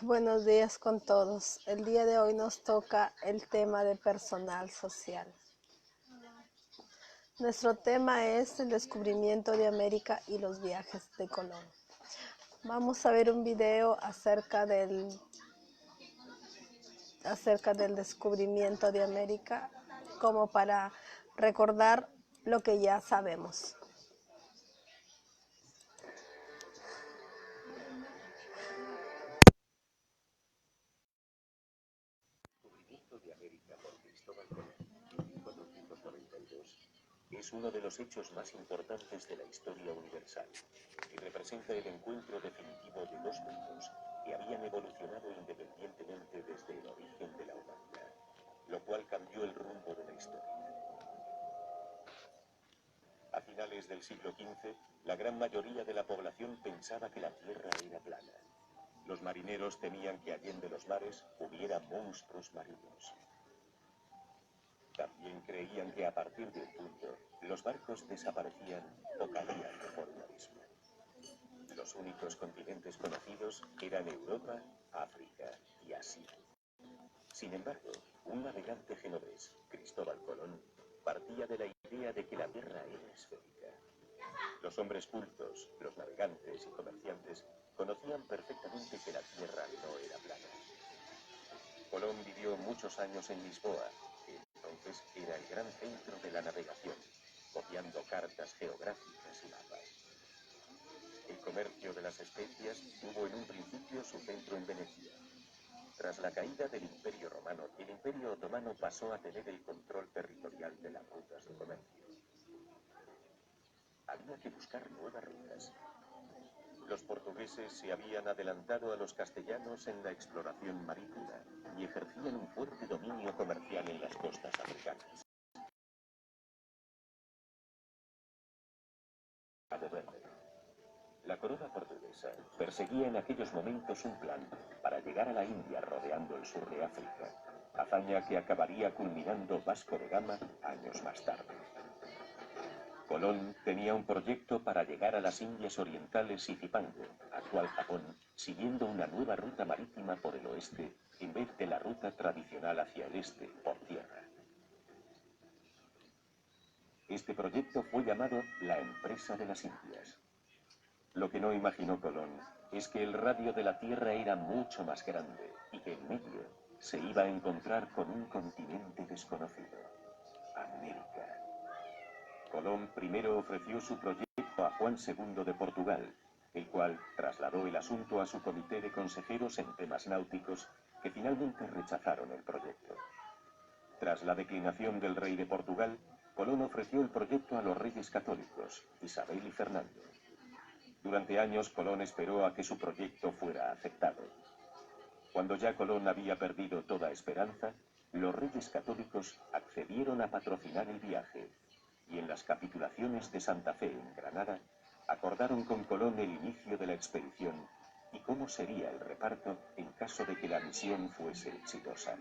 Buenos días con todos. El día de hoy nos toca el tema de personal social. Nuestro tema es el descubrimiento de América y los viajes de Colón. Vamos a ver un video acerca del descubrimiento de América, como para recordar lo que ya sabemos. De América por Cristóbal Colón en 1492 es uno de los hechos más importantes de la historia universal y representa el encuentro definitivo de dos mundos que habían evolucionado independientemente desde el origen de la humanidad, lo cual cambió el rumbo de la historia. A finales del siglo XV, la gran mayoría de la población pensaba que la Tierra era plana. Los marineros temían que allende los mares hubiera monstruos marinos. También creían que a partir de un punto, los barcos desaparecían o caían por un abismo. Los únicos continentes conocidos eran Europa, África y Asia. Sin embargo, un navegante genovés, Cristóbal Colón, partía de la idea de que la Tierra era esférica. Los hombres cultos, los navegantes y comerciantes conocían perfectamente que la Tierra no era plana. Colón vivió muchos años en Lisboa, que entonces era el gran centro de la navegación, copiando cartas geográficas y mapas. El comercio de las especias tuvo en un principio su centro en Venecia. Tras la caída del Imperio Romano, el Imperio Otomano pasó a tener el control territorial de las rutas de comercio. Había que buscar nuevas rutas. Los portugueses se habían adelantado a los castellanos en la exploración marítima y ejercían un fuerte dominio comercial en las costas africanas. Cabo Verde. La corona portuguesa perseguía en aquellos momentos un plan para llegar a la India rodeando el sur de África, hazaña que acabaría culminando Vasco de Gama años más tarde. Colón tenía un proyecto para llegar a las Indias Orientales y Zipango, actual Japón, siguiendo una nueva ruta marítima por el oeste en vez de la ruta tradicional hacia el este, por tierra. Este proyecto fue llamado la Empresa de las Indias. Lo que no imaginó Colón es que el radio de la Tierra era mucho más grande y que en medio se iba a encontrar con un continente desconocido, América. Colón primero ofreció su proyecto a Juan II de Portugal, el cual trasladó el asunto a su comité de consejeros en temas náuticos, que finalmente rechazaron el proyecto. Tras la declinación del rey de Portugal, Colón ofreció el proyecto a los reyes católicos, Isabel y Fernando. Durante años Colón esperó a que su proyecto fuera aceptado. Cuando ya Colón había perdido toda esperanza, los reyes católicos accedieron a patrocinar el viaje, y en las capitulaciones de Santa Fe en Granada, acordaron con Colón el inicio de la expedición y cómo sería el reparto en caso de que la misión fuese exitosa.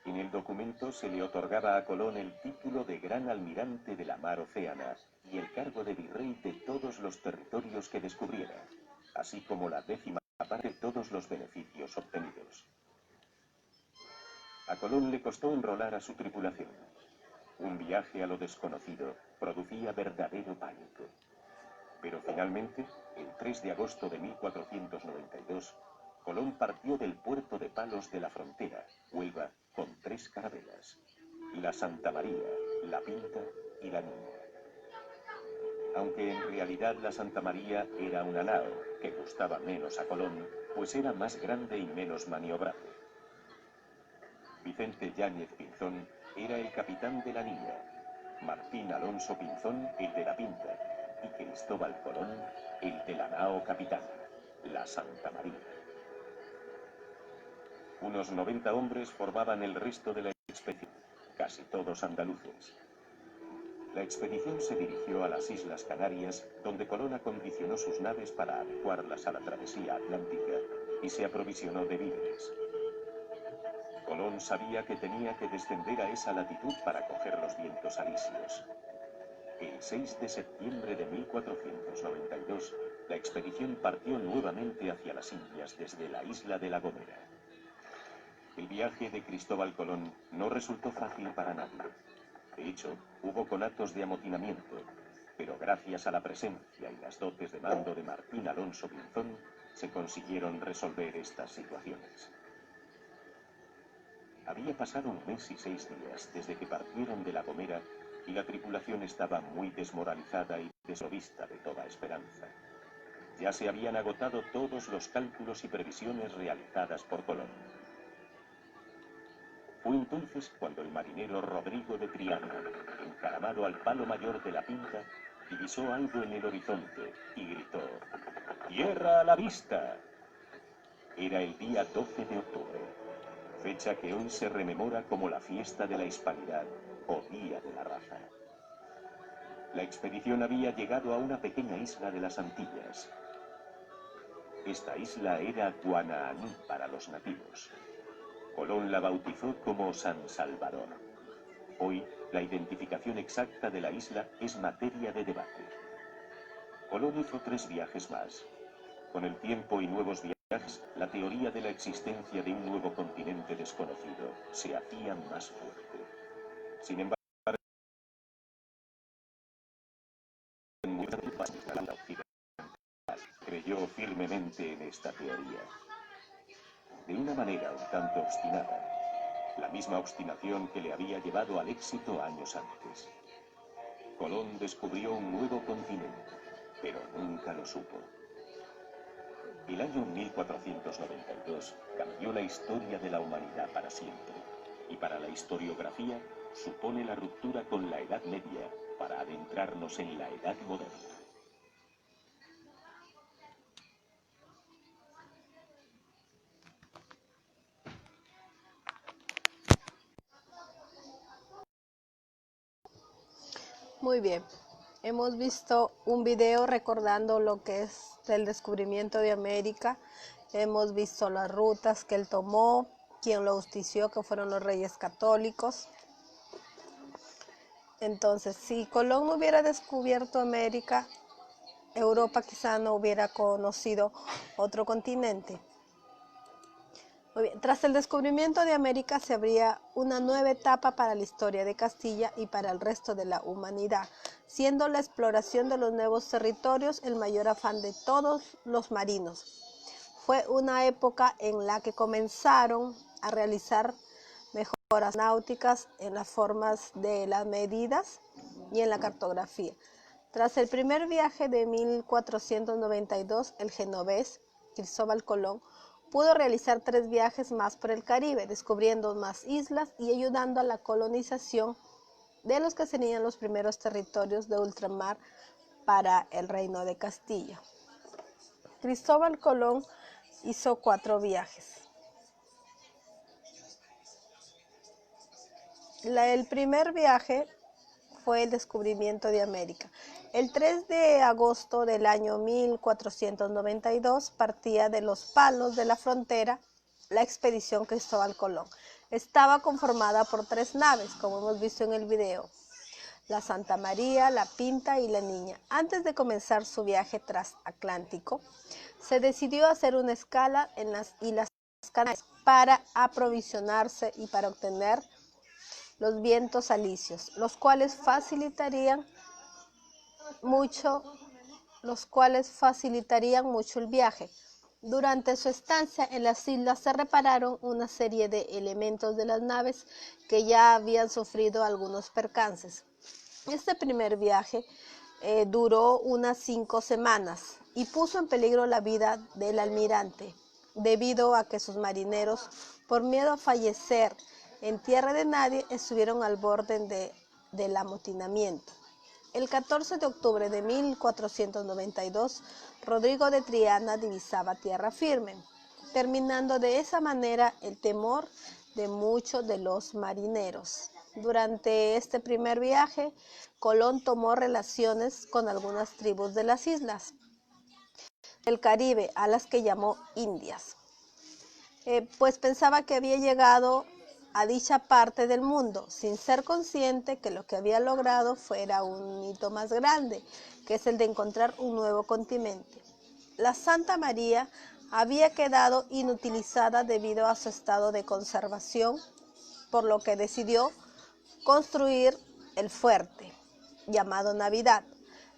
En el documento se le otorgaba a Colón el título de Gran Almirante de la Mar Océana y el cargo de virrey de todos los territorios que descubriera, así como la 10ª parte de todos los beneficios obtenidos. A Colón le costó enrolar a su tripulación. Un viaje a lo desconocido producía verdadero pánico. Pero finalmente, el 3 de agosto de 1492, Colón partió del puerto de Palos de la Frontera, Huelva, con 3 carabelas: la Santa María, la Pinta y la Niña. Aunque en realidad la Santa María era una nao que gustaba menos a Colón, pues era más grande y menos maniobrable. Vicente Yáñez Pinzón era el capitán de la Niña, Martín Alonso Pinzón el de la Pinta y Cristóbal Colón el de la nao capitana, la Santa María. Unos 90 hombres formaban el resto de la expedición, casi todos andaluces. La expedición se dirigió a las Islas Canarias, donde Colón acondicionó sus naves para adecuarlas a la travesía atlántica y se aprovisionó de víveres. Colón sabía que tenía que descender a esa latitud para coger los vientos alisios. El 6 de septiembre de 1492, la expedición partió nuevamente hacia las Indias desde la isla de La Gomera. El viaje de Cristóbal Colón no resultó fácil para nadie. De hecho, hubo conatos de amotinamiento, pero gracias a la presencia y las dotes de mando de Martín Alonso Pinzón, se consiguieron resolver estas situaciones. Había pasado 1 mes y 6 días desde que partieron de La Gomera y la tripulación estaba muy desmoralizada y desprovista de toda esperanza. Ya se habían agotado todos los cálculos y previsiones realizadas por Colón. Fue entonces cuando el marinero Rodrigo de Triana, encaramado al palo mayor de la Pinta, divisó algo en el horizonte y gritó: ¡Tierra a la vista! Era el día 12 de octubre, fecha que hoy se rememora como la fiesta de la Hispanidad o Día de la Raza. La expedición había llegado a una pequeña isla de las Antillas. Esta isla era Guanahani para los nativos. Colón la bautizó como San Salvador. Hoy, la identificación exacta de la isla es materia de debate. Colón hizo 3 viajes más. Con el tiempo y nuevos viajes, la teoría de la existencia de un nuevo continente desconocido se hacía más fuerte. Sin embargo, la occidental creyó firmemente en esta teoría. De una manera un tanto obstinada, la misma obstinación que le había llevado al éxito años antes. Colón descubrió un nuevo continente, pero nunca lo supo. El año 1492 cambió la historia de la humanidad para siempre, y para la historiografía supone la ruptura con la Edad Media para adentrarnos en la Edad Moderna. Muy bien, hemos visto un video recordando lo que es el descubrimiento de América. Hemos visto las rutas que él tomó, quien lo auspició, que fueron los reyes católicos. Entonces, si Colón no hubiera descubierto América, Europa quizá no hubiera conocido otro continente. Muy bien. Tras el descubrimiento de América se abría una nueva etapa para la historia de Castilla y para el resto de la humanidad, siendo la exploración de los nuevos territorios el mayor afán de todos los marinos. Fue una época en la que comenzaron a realizar mejoras náuticas en las formas de las medidas y en la cartografía. Tras el primer viaje de 1492, el genovés Cristóbal Colón pudo realizar 3 viajes más por el Caribe, descubriendo más islas y ayudando a la colonización de los que serían los primeros territorios de ultramar para el Reino de Castilla. Cristóbal Colón hizo 4 viajes. El primer viaje fue el descubrimiento de América. El 3 de agosto del año 1492 partía de Los Palos de la Frontera la expedición Cristóbal Colón. Estaba conformada por 3 naves, como hemos visto en el video: la Santa María, la Pinta y la Niña. Antes de comenzar su viaje transatlántico, se decidió hacer una escala en las Islas Canarias para aprovisionarse y para obtener los vientos alisios, los cuales facilitarían mucho el viaje. Durante su estancia en las islas se repararon una serie de elementos de las naves que ya habían sufrido algunos percances. Este primer viaje duró unas 5 semanas y puso en peligro la vida del almirante, debido a que sus marineros, por miedo a fallecer en tierra de nadie, estuvieron al borde del amotinamiento. El 14 de octubre de 1492, Rodrigo de Triana divisaba tierra firme, terminando de esa manera el temor de muchos de los marineros. Durante este primer viaje, Colón tomó relaciones con algunas tribus de las islas del Caribe, a las que llamó Indias, pues pensaba que había llegado a dicha parte del mundo, sin ser consciente que lo que había logrado fuera un hito más grande, que es el de encontrar un nuevo continente. La Santa María había quedado inutilizada debido a su estado de conservación, por lo que decidió construir el fuerte, llamado Navidad,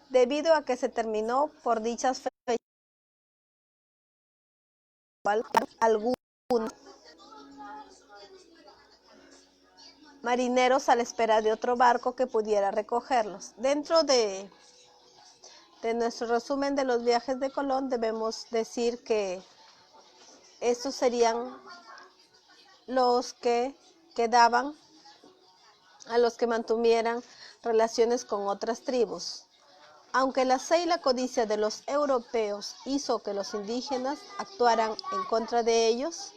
debido a que se terminó por dichas fechas algunos marineros a la espera de otro barco que pudiera recogerlos. Dentro de nuestro resumen de los viajes de Colón debemos decir que estos serían los que quedaban a los que mantuvieran relaciones con otras tribus. Aunque la sed y la codicia de los europeos hizo que los indígenas actuaran en contra de ellos,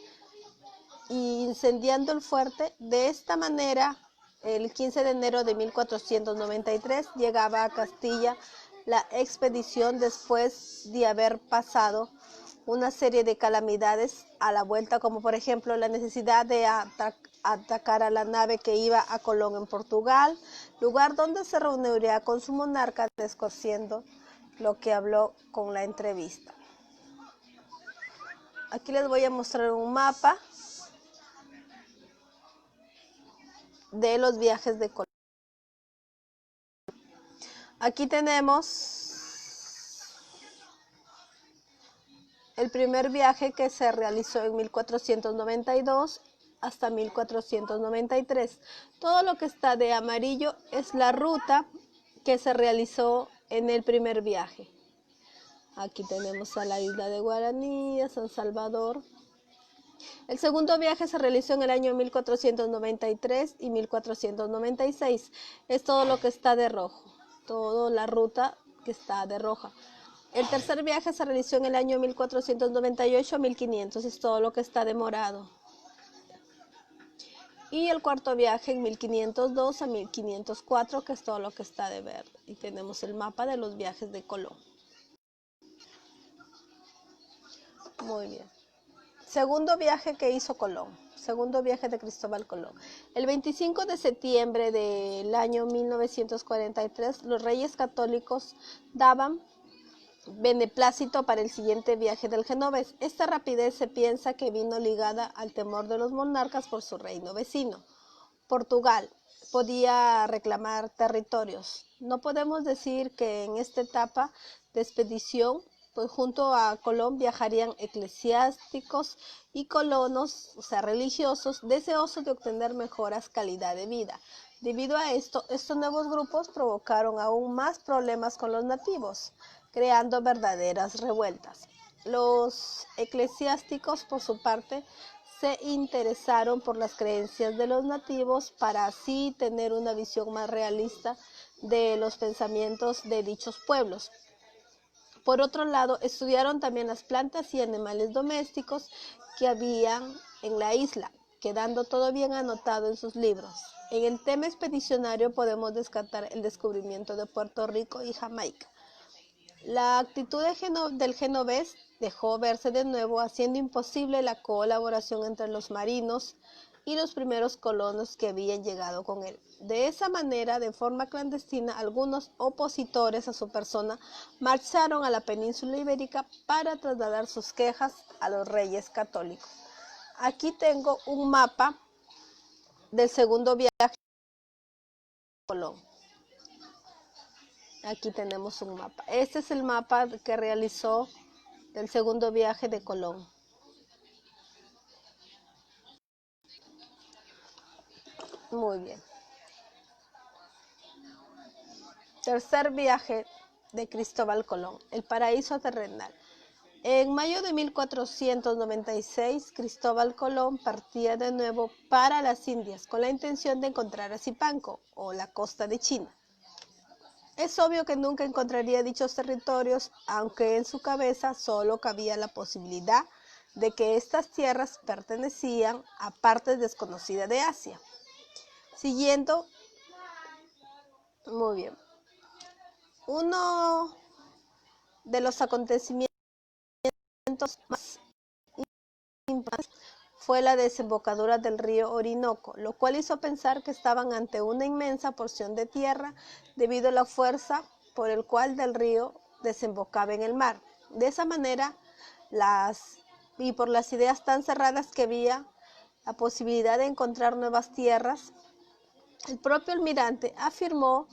y incendiando el fuerte, de esta manera, el 15 de enero de 1493 llegaba a Castilla la expedición después de haber pasado una serie de calamidades a la vuelta, como por ejemplo la necesidad de atacar a la nave que iba a Colón en Portugal, lugar donde se reuniría con su monarca, desconociendo lo que habló con la entrevista. Aquí les voy a mostrar un mapa de los viajes de Colón. Aquí tenemos el primer viaje que se realizó en 1492 hasta 1493. Todo lo que está de amarillo es la ruta que se realizó en el primer viaje. Aquí tenemos a la isla de Guaraní, a San Salvador. El segundo viaje se realizó en el año 1493 y 1496. Es todo lo que está de rojo, toda la ruta que está de roja. El tercer viaje se realizó en el año 1498 a 1500, es todo lo que está de morado. Y el cuarto viaje en 1502 a 1504, que es todo lo que está de verde. Y tenemos el mapa de los viajes de Colón. Muy bien. Segundo viaje que hizo Colón, segundo viaje de Cristóbal Colón. El 25 de septiembre del año 1943, los reyes católicos daban beneplácito para el siguiente viaje del genovés. Esta rapidez se piensa que vino ligada al temor de los monarcas por su reino vecino. Portugal podía reclamar territorios. No podemos decir que en esta etapa de expedición, pues junto a Colón viajarían eclesiásticos y colonos, o sea, religiosos, deseosos de obtener mejoras calidad de vida. Debido a esto, estos nuevos grupos provocaron aún más problemas con los nativos, creando verdaderas revueltas. Los eclesiásticos, por su parte, se interesaron por las creencias de los nativos para así tener una visión más realista de los pensamientos de dichos pueblos. Por otro lado, estudiaron también las plantas y animales domésticos que habían en la isla, quedando todo bien anotado en sus libros. En el tema expedicionario podemos descartar el descubrimiento de Puerto Rico y Jamaica. La actitud del genovés dejó verse de nuevo, haciendo imposible la colaboración entre los marinos y los primeros colonos que habían llegado con él. De esa manera, de forma clandestina, algunos opositores a su persona marcharon a la península ibérica para trasladar sus quejas a los reyes católicos. Aquí tengo un mapa del segundo viaje de Colón. Aquí tenemos un mapa. Este es el mapa que realizó del segundo viaje de Colón. Muy bien. Tercer viaje de Cristóbal Colón, el paraíso terrenal. En mayo de 1496, Cristóbal Colón partía de nuevo para las Indias con la intención de encontrar a Zipanco, o la costa de China. Es obvio que nunca encontraría dichos territorios, aunque en su cabeza solo cabía la posibilidad de que estas tierras pertenecían a partes desconocidas de Asia. Siguiendo, muy bien, uno de los acontecimientos más importantes fue la desembocadura del río Orinoco, lo cual hizo pensar que estaban ante una inmensa porción de tierra debido a la fuerza por el cual del río desembocaba en el mar. De esa manera, y por las ideas tan cerradas que había, la posibilidad de encontrar nuevas tierras, el propio almirante afirmó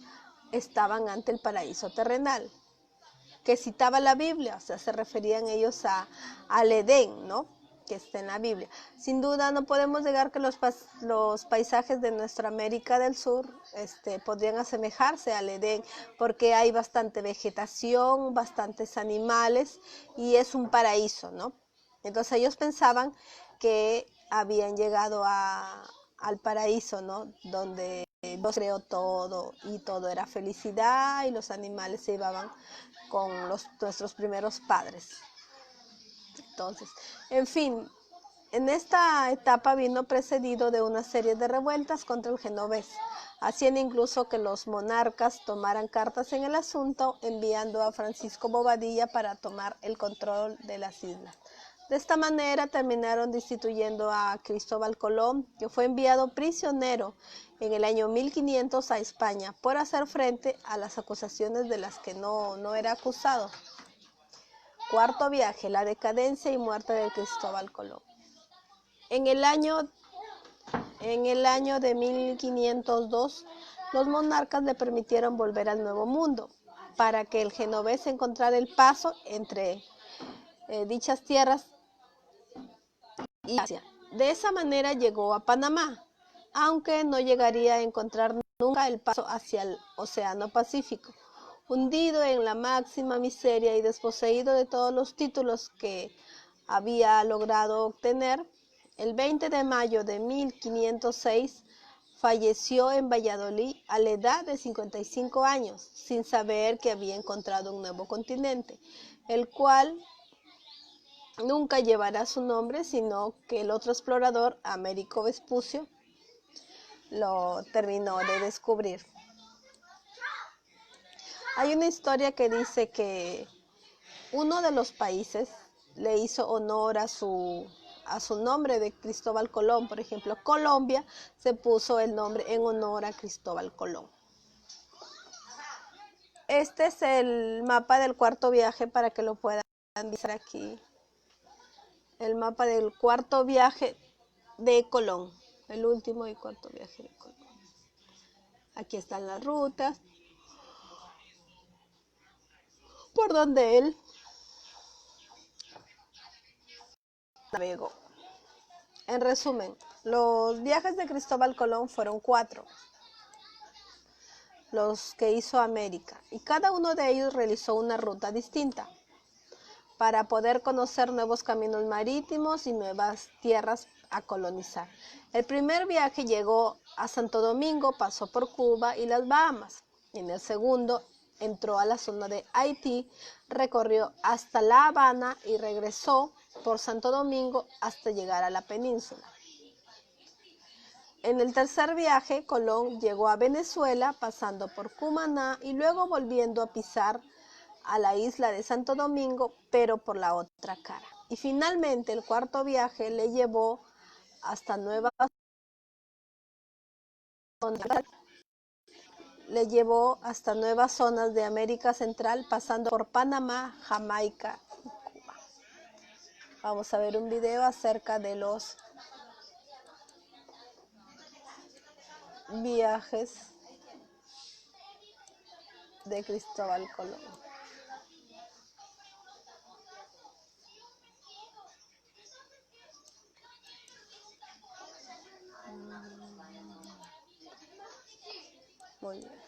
estaban ante el paraíso terrenal, que citaba la Biblia, o sea, se referían ellos al Edén, ¿no?, que está en la Biblia. Sin duda no podemos negar que los paisajes de nuestra América del Sur podrían asemejarse al Edén, porque hay bastante vegetación, bastantes animales y es un paraíso, ¿no? Entonces ellos pensaban que habían llegado al paraíso, ¿no?, donde Dios creó todo y todo era felicidad y los animales se llevaban con nuestros primeros padres. Entonces, en fin, en esta etapa vino precedido de una serie de revueltas contra el genovés, haciendo incluso que los monarcas tomaran cartas en el asunto, enviando a Francisco Bobadilla para tomar el control de las islas. De esta manera terminaron destituyendo a Cristóbal Colón, que fue enviado prisionero en el año 1500 a España por hacer frente a las acusaciones de las que no era acusado. Cuarto viaje, la decadencia y muerte de Cristóbal Colón. En el año de 1502, los monarcas le permitieron volver al Nuevo Mundo para que el genovés encontrara el paso entre dichas tierras y Asia. De esa manera llegó a Panamá, aunque no llegaría a encontrar nunca el paso hacia el Océano Pacífico. Hundido en la máxima miseria y desposeído de todos los títulos que había logrado obtener, el 20 de mayo de 1506 falleció en Valladolid a la edad de 55 años, sin saber que había encontrado un nuevo continente, el cual nunca llevará su nombre, sino que el otro explorador, Américo Vespucio, lo terminó de descubrir. Hay una historia que dice que uno de los países le hizo honor a su nombre de Cristóbal Colón. Por ejemplo, Colombia se puso el nombre en honor a Cristóbal Colón. Este es el mapa del cuarto viaje para que lo puedan ver aquí. El mapa del cuarto viaje de Colón, el último y cuarto viaje de Colón. Aquí están las rutas por donde él navegó. En resumen, los viajes de Cristóbal Colón fueron 4, los que hizo a América, y cada uno de ellos realizó una ruta distinta para poder conocer nuevos caminos marítimos y nuevas tierras a colonizar. El primer viaje llegó a Santo Domingo, pasó por Cuba y las Bahamas. En el segundo entró a la zona de Haití, recorrió hasta La Habana y regresó por Santo Domingo hasta llegar a la península. En el tercer viaje, Colón llegó a Venezuela, pasando por Cumaná y luego volviendo a pisar a la isla de Santo Domingo, pero por la otra cara. Y finalmente, el cuarto viaje le llevó hasta nuevas zonas de América Central, pasando por Panamá, Jamaica y Cuba. Vamos a ver un video acerca de los viajes de Cristóbal Colón. Muy bien.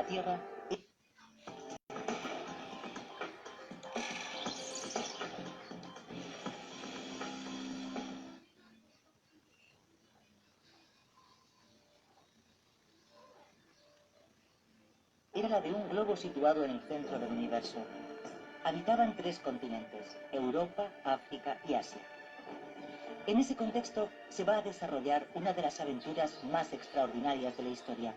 Tierra era la de un globo situado en el centro del universo. Habitaban 3 continentes, Europa, África y Asia. En ese contexto se va a desarrollar una de las aventuras más extraordinarias de la historia.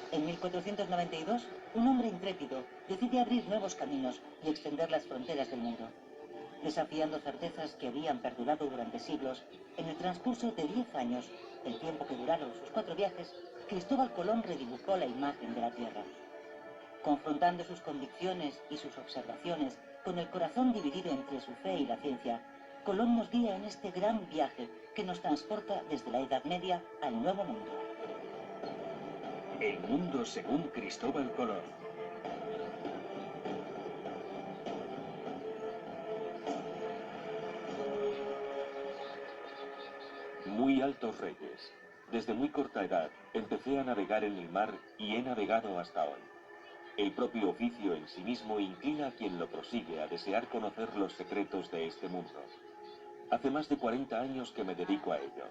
En 1492, un hombre intrépido decide abrir nuevos caminos y extender las fronteras del mundo. Desafiando certezas que habían perdurado durante siglos, en el transcurso de 10 años, el tiempo que duraron sus 4 viajes, Cristóbal Colón redibujó la imagen de la Tierra. Confrontando sus convicciones y sus observaciones con el corazón dividido entre su fe y la ciencia, Colón nos guía en este gran viaje que nos transporta desde la Edad Media al Nuevo Mundo. El mundo según Cristóbal Colón. Muy altos reyes. Desde muy corta edad empecé a navegar en el mar y he navegado hasta hoy. El propio oficio en sí mismo inclina a quien lo prosigue a desear conocer los secretos de este mundo. Hace más de 40 años que me dedico a ello.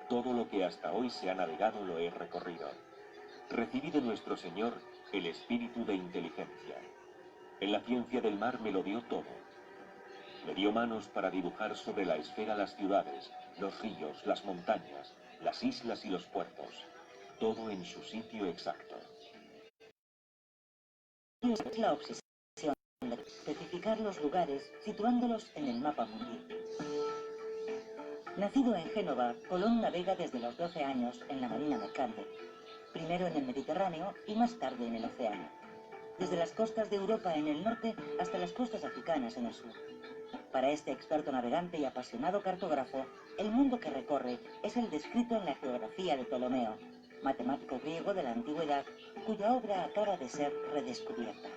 Todo lo que hasta hoy se ha navegado lo he recorrido. Recibí de nuestro Señor el espíritu de inteligencia. En la ciencia del mar me lo dio todo. Me dio manos para dibujar sobre la esfera las ciudades, los ríos, las montañas, las islas y los puertos. Todo en su sitio exacto. Es la obsesión de especificar los lugares situándolos en el mapa mundial. Nacido en Génova, Colón navega desde los 12 años en la marina mercante, primero en el Mediterráneo y más tarde en el océano, desde las costas de Europa en el norte hasta las costas africanas en el sur. Para este experto navegante y apasionado cartógrafo, el mundo que recorre es el descrito en la geografía de Ptolomeo, matemático griego de la antigüedad, cuya obra acaba de ser redescubierta.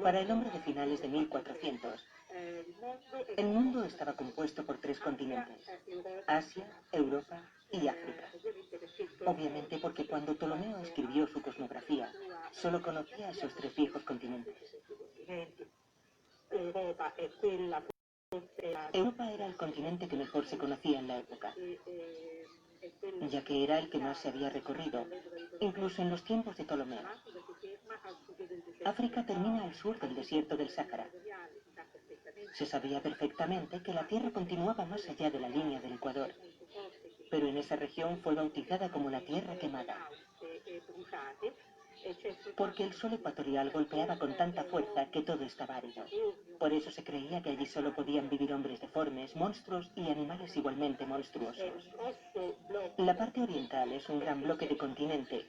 Para el hombre de finales de 1400, el mundo estaba compuesto por 3 continentes, Asia, Europa y África. Obviamente porque cuando Ptolomeo escribió su cosmografía, solo conocía esos 3 viejos continentes. Europa era el continente que mejor se conocía en la época, ya que era el que más se había recorrido, incluso en los tiempos de Ptolomeo. África termina al sur del desierto del Sáhara. Se sabía perfectamente que la Tierra continuaba más allá de la línea del Ecuador, pero en esa región fue bautizada como la Tierra Quemada, porque el sol ecuatorial golpeaba con tanta fuerza que todo estaba árido. Por eso se creía que allí solo podían vivir hombres deformes, monstruos y animales igualmente monstruosos. La parte oriental es un gran bloque de continente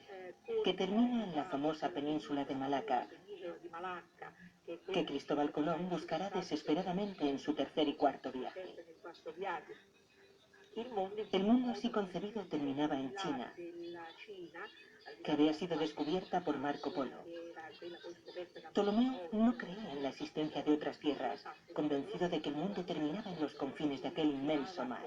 que termina en la famosa península de Malaca, que Cristóbal Colón buscará desesperadamente en su tercer y cuarto viaje. El mundo así concebido terminaba en China, que había sido descubierta por Marco Polo. Ptolomeo no creía en la existencia de otras tierras, convencido de que el mundo terminaba en los confines de aquel inmenso mar.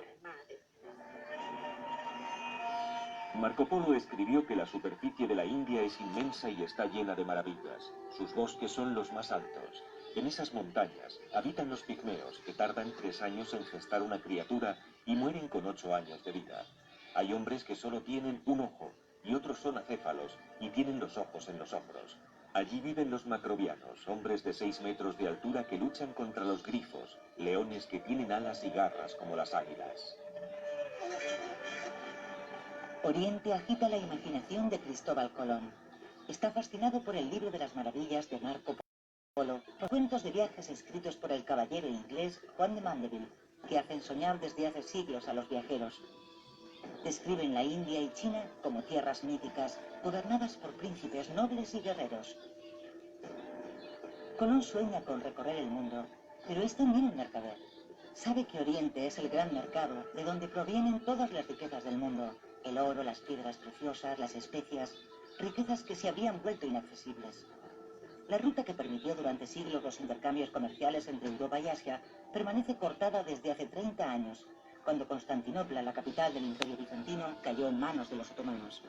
Marco Polo escribió que la superficie de la India es inmensa y está llena de maravillas. Sus bosques son los más altos. En esas montañas habitan los pigmeos, que tardan 3 años en gestar una criatura y mueren con 8 años de vida. Hay hombres que solo tienen un ojo, y otros son acéfalos y tienen los ojos en los hombros. Allí viven los macrobianos, hombres de 6 metros de altura que luchan contra los grifos, leones que tienen alas y garras como las águilas. Oriente agita la imaginación de Cristóbal Colón. Está fascinado por el libro de las maravillas de Marco Polo, por cuentos de viajes escritos por el caballero inglés Juan de Mandeville, que hacen soñar desde hace siglos a los viajeros. Describen la India y China como tierras míticas, gobernadas por príncipes nobles y guerreros. Colón sueña con recorrer el mundo, pero es también un mercader. Sabe que Oriente es el gran mercado de donde provienen todas las riquezas del mundo. El oro, las piedras preciosas, las especias, riquezas que se habían vuelto inaccesibles. La ruta que permitió durante siglos los intercambios comerciales entre Europa y Asia permanece cortada desde hace 30 años, cuando Constantinopla, la capital del Imperio Bizantino, cayó en manos de los otomanos.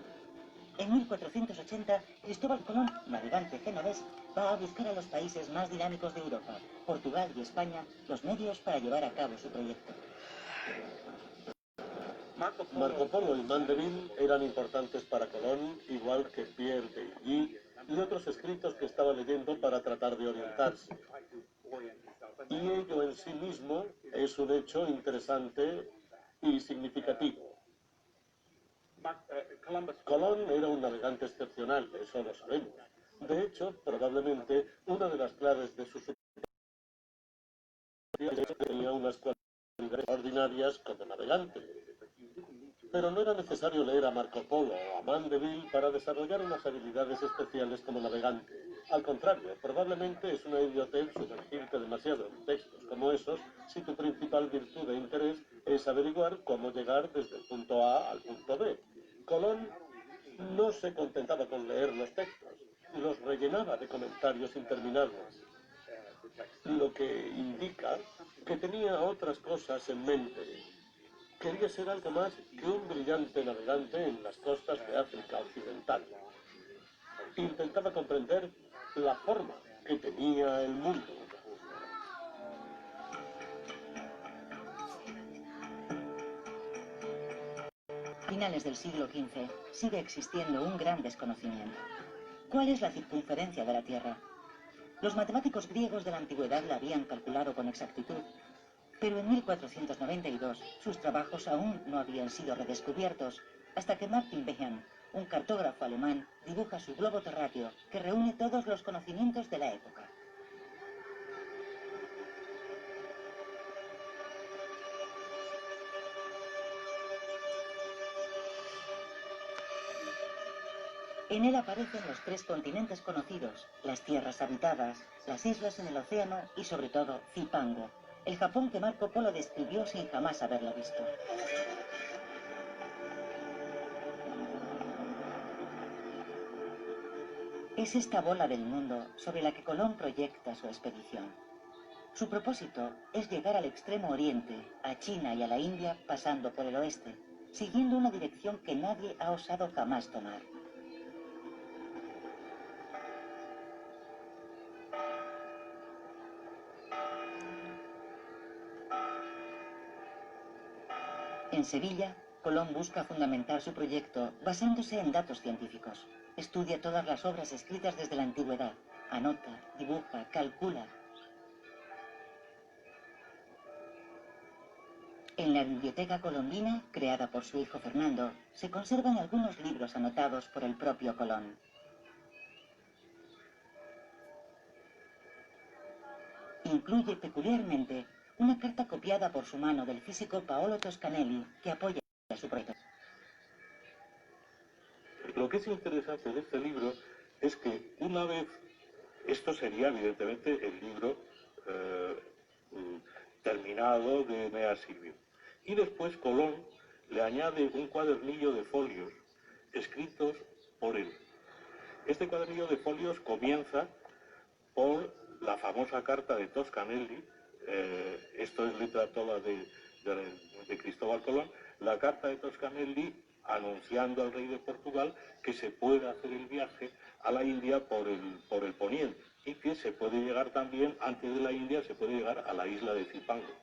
En 1480, Cristóbal Colón, navegante genovés, va a buscar a los países más dinámicos de Europa, Portugal y España, los medios para llevar a cabo su proyecto. Marco Polo y Mandeville eran importantes para Colón, igual que Pierre de Illy y otros escritos que estaba leyendo para tratar de orientarse. Y ello en sí mismo es un hecho interesante y significativo. Colón era un navegante excepcional, eso lo sabemos. De hecho, probablemente una de las claves de su suceso es que tenía unas cualidades extraordinarias como navegante. Pero no era necesario leer a Marco Polo o a Mandeville para desarrollar unas habilidades especiales como navegante. Al contrario, probablemente es una idiotez sumergirte demasiado en textos como esos si tu principal virtud e interés es averiguar cómo llegar desde el punto A al punto B. Colón no se contentaba con leer los textos, los rellenaba de comentarios interminables, lo que indica que tenía otras cosas en mente. Quería ser algo más que un brillante navegante en las costas de África Occidental. Intentaba comprender la forma que tenía el mundo. A finales del siglo XV sigue existiendo un gran desconocimiento. ¿Cuál es la circunferencia de la Tierra? Los matemáticos griegos de la antigüedad la habían calculado con exactitud, pero en 1492 sus trabajos aún no habían sido redescubiertos, hasta que Martin Behan, un cartógrafo alemán, dibuja su globo terráqueo, que reúne todos los conocimientos de la época. En él aparecen los tres continentes conocidos, las tierras habitadas, las islas en el océano y sobre todo Zipango, el Japón que Marco Polo describió sin jamás haberlo visto. Es esta bola del mundo sobre la que Colón proyecta su expedición. Su propósito es llegar al extremo oriente, a China y a la India pasando por el oeste, siguiendo una dirección que nadie ha osado jamás tomar. En Sevilla, Colón busca fundamentar su proyecto basándose en datos científicos. Estudia todas las obras escritas desde la antigüedad, anota, dibuja, calcula. En la Biblioteca Colombina, creada por su hijo Fernando, se conservan algunos libros anotados por el propio Colón. Incluye peculiarmente una carta copiada por su mano del físico Paolo Toscanelli que apoya su proyecto. Lo que es interesante de este libro es que una vez, esto sería evidentemente el libro terminado de Eneas Silvio, y después Colón le añade un cuadernillo de folios escritos por él. Este cuadernillo de folios comienza por la famosa carta de Toscanelli, esto es letra toda de Cristóbal Colón, la carta de Toscanelli anunciando al rey de Portugal que se puede hacer el viaje a la India por el poniente y que se puede llegar también, antes de la India, se puede llegar a la isla de Zipango,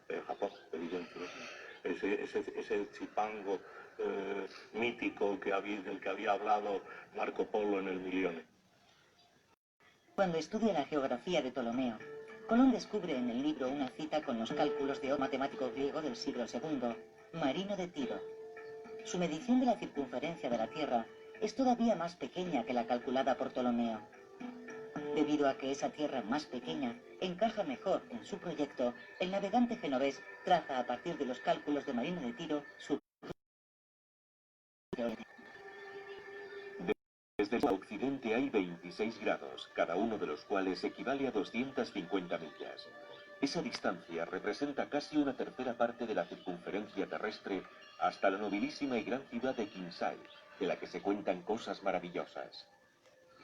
en Japón, evidentemente. Ese Zipango mítico del que había hablado Marco Polo en el Milione. Cuando estudia la geografía de Ptolomeo, Colón descubre en el libro una cita con los cálculos de un matemático griego del siglo II, Marino de Tiro. Su medición de la circunferencia de la Tierra es todavía más pequeña que la calculada por Ptolomeo. Debido a que esa tierra más pequeña encaja mejor en su proyecto, el navegante genovés traza a partir de los cálculos de Marino de Tiro su Desde el occidente hay 26 grados, cada uno de los cuales equivale a 250 millas. Esa distancia representa casi una tercera parte de la circunferencia terrestre hasta la nobilísima y gran ciudad de Kinsay, de la que se cuentan cosas maravillosas.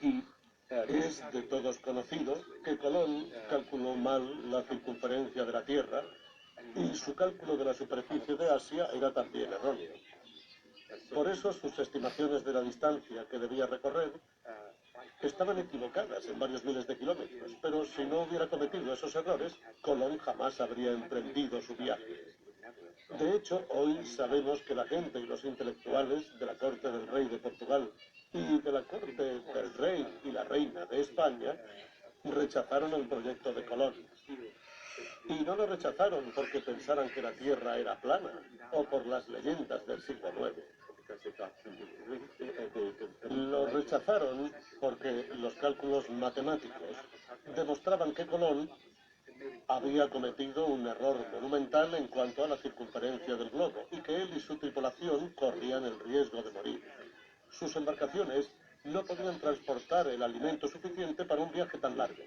Y es de todos conocido que Colón calculó mal la circunferencia de la Tierra y su cálculo de la superficie de Asia era también erróneo. Por eso sus estimaciones de la distancia que debía recorrer estaban equivocadas en varios miles de kilómetros, pero si no hubiera cometido esos errores, Colón jamás habría emprendido su viaje. De hecho, hoy sabemos que la gente y los intelectuales de la corte del rey de Portugal y de la corte del rey y la reina de España rechazaron el proyecto de Colón. Y no lo rechazaron porque pensaran que la Tierra era plana o por las leyendas del siglo IX. Lo rechazaron porque los cálculos matemáticos demostraban que Colón había cometido un error monumental en cuanto a la circunferencia del globo y que él y su tripulación corrían el riesgo de morir. Sus embarcaciones no podían transportar el alimento suficiente para un viaje tan largo.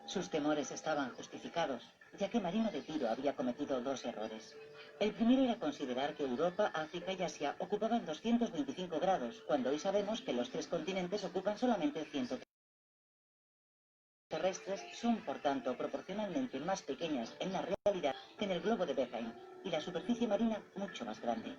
Sus temores estaban justificados, ya que Marino de Tiro había cometido dos errores. El primero era considerar que Europa, África y Asia ocupaban 225 grados, cuando hoy sabemos que los tres continentes ocupan solamente 130. Terrestres son, por tanto, proporcionalmente más pequeñas en la realidad que en el globo de Bethlehem, y la superficie marina mucho más grande.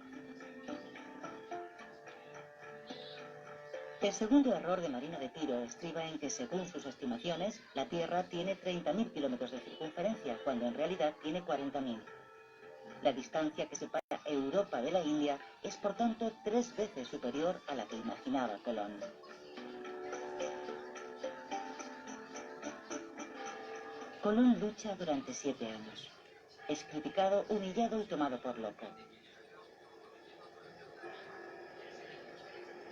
El segundo error de Marino de Tiro estriba en que, según sus estimaciones, la Tierra tiene 30.000 kilómetros de circunferencia, cuando en realidad tiene 40.000. La distancia que separa Europa de la India es, por tanto, 3 veces superior a la que imaginaba Colón. Colón lucha durante 7 años. Es criticado, humillado y tomado por loco.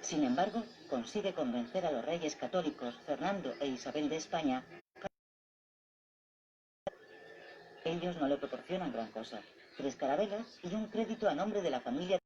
Sin embargo, consigue convencer a los reyes católicos Fernando e Isabel de España. Ellos no le proporcionan gran cosa: 3 carabelas y un crédito a nombre de la familia